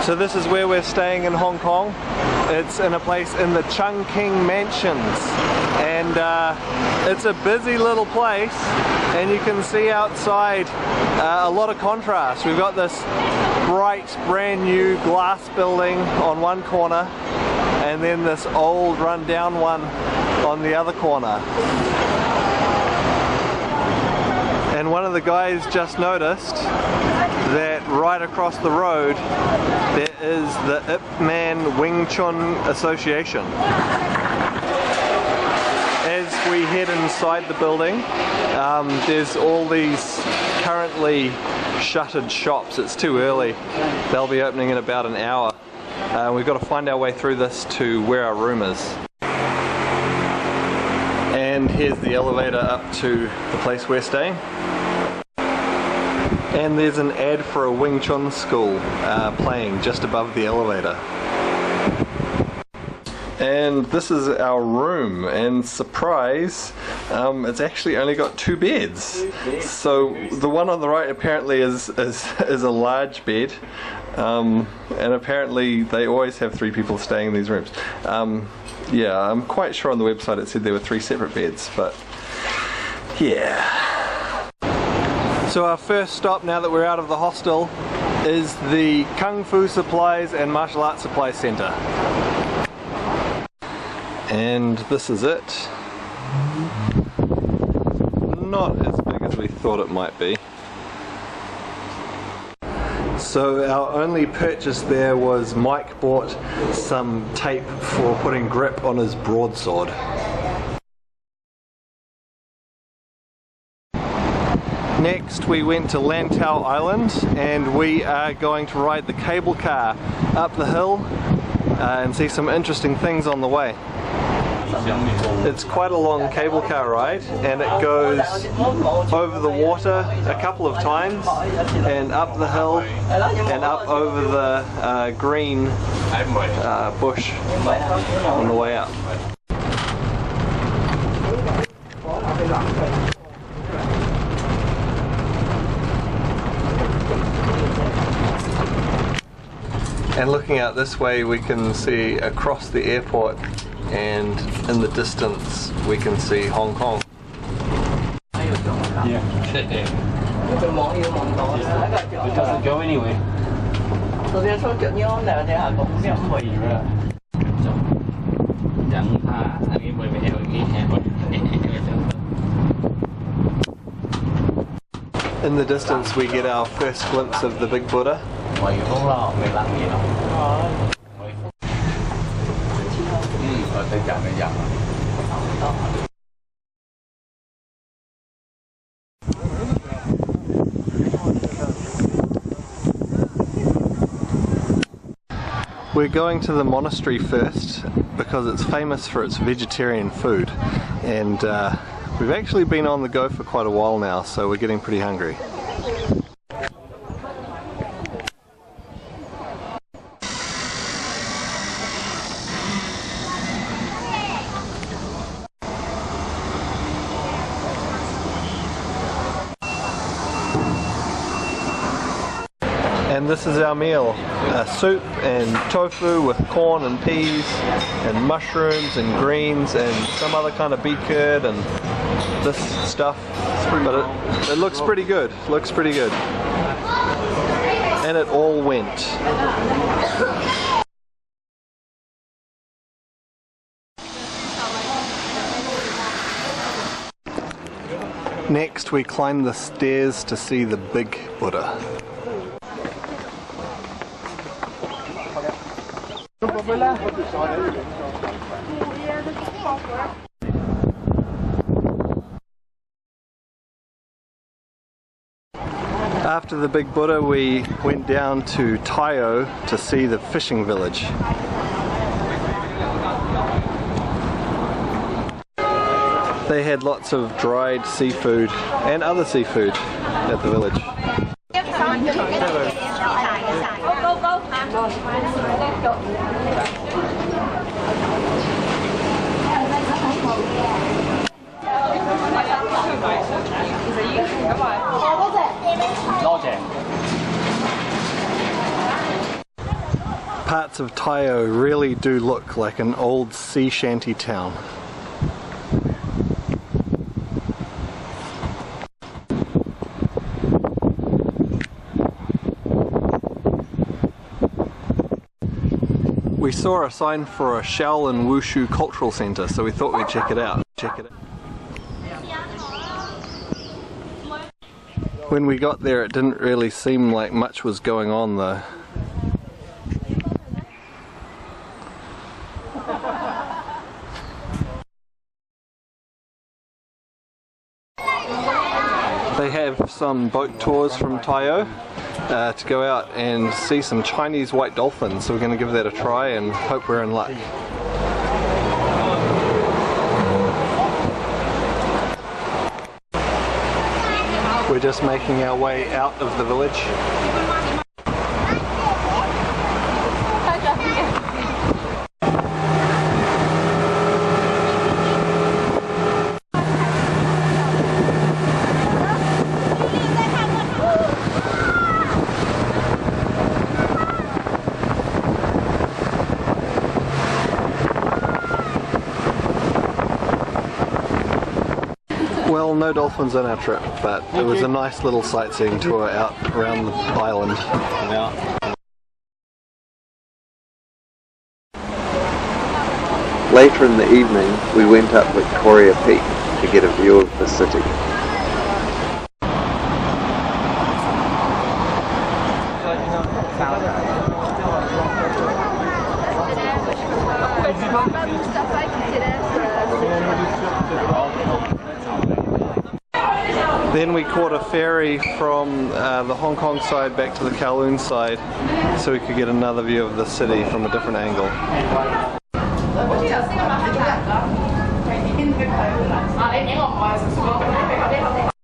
So this is where we're staying in Hong Kong. It's in a place in the Chungking Mansions, and it's a busy little place, and you can see outside a lot of contrast. We've got this bright brand new glass building on one corner, and then this old run-down one on the other corner. And one of the guys just noticed that right across the road there is the Ip Man Wing Chun Association. As we head inside the building, there's all these currently shuttered shops. It's too early. They'll be opening in about an hour. We've got to find our way through this to where our room is. And here's the elevator up to the place we're staying. And there's an ad for a Wing Chun school playing just above the elevator. And this is our room, and surprise, it's actually only got 2 beds. So the one on the right apparently is a large bed, and apparently they always have 3 people staying in these rooms. Yeah, I'm quite sure on the website it said there were 3 separate beds, but yeah. So our first stop, now that we're out of the hostel, is the Kung Fu Supplies and Martial Arts Supply Centre. And this is it. Not as big as we thought it might be. So our only purchase there was Mike bought some tape for putting grip on his broadsword. Next we went to Lantau Island, and we are going to ride the cable car up the hill and see some interesting things on the way. It's quite a long cable car ride, and it goes over the water a couple of times and up the hill and up over the green bush on the way up. And looking out this way we can see across the airport, and in the distance we can see Hong Kong. Yeah. It doesn't go anywhere. In the distance we get our first glimpse of the Big Buddha. We're going to the monastery first because it's famous for its vegetarian food, and we've actually been on the go for quite a while now, so we're getting pretty hungry. And this is our meal, soup and tofu with corn and peas and mushrooms and greens and some other kind of beet curd and this stuff, but it looks pretty good, and it all went. Next we climb the stairs to see the Big Buddha. After the Big Buddha we went down to Tai O to see the fishing village. They had lots of dried seafood and other seafood at the village. Parts of Tai O really do look like an old sea shanty town. We saw a sign for a Shaolin Wushu Cultural Center, so we thought we'd check it out. When we got there, it didn't really seem like much was going on though. They have some boat tours from Tai O to go out and see some Chinese white dolphins, so we're going to give that a try and hope we're in luck. We're just making our way out of the village. Well, no dolphins on our trip, but it was a nice little sightseeing tour out around the island. Later in the evening, we went up Victoria Peak to get a view of the city. Then we caught a ferry from the Hong Kong side back to the Kowloon side so we could get another view of the city from a different angle.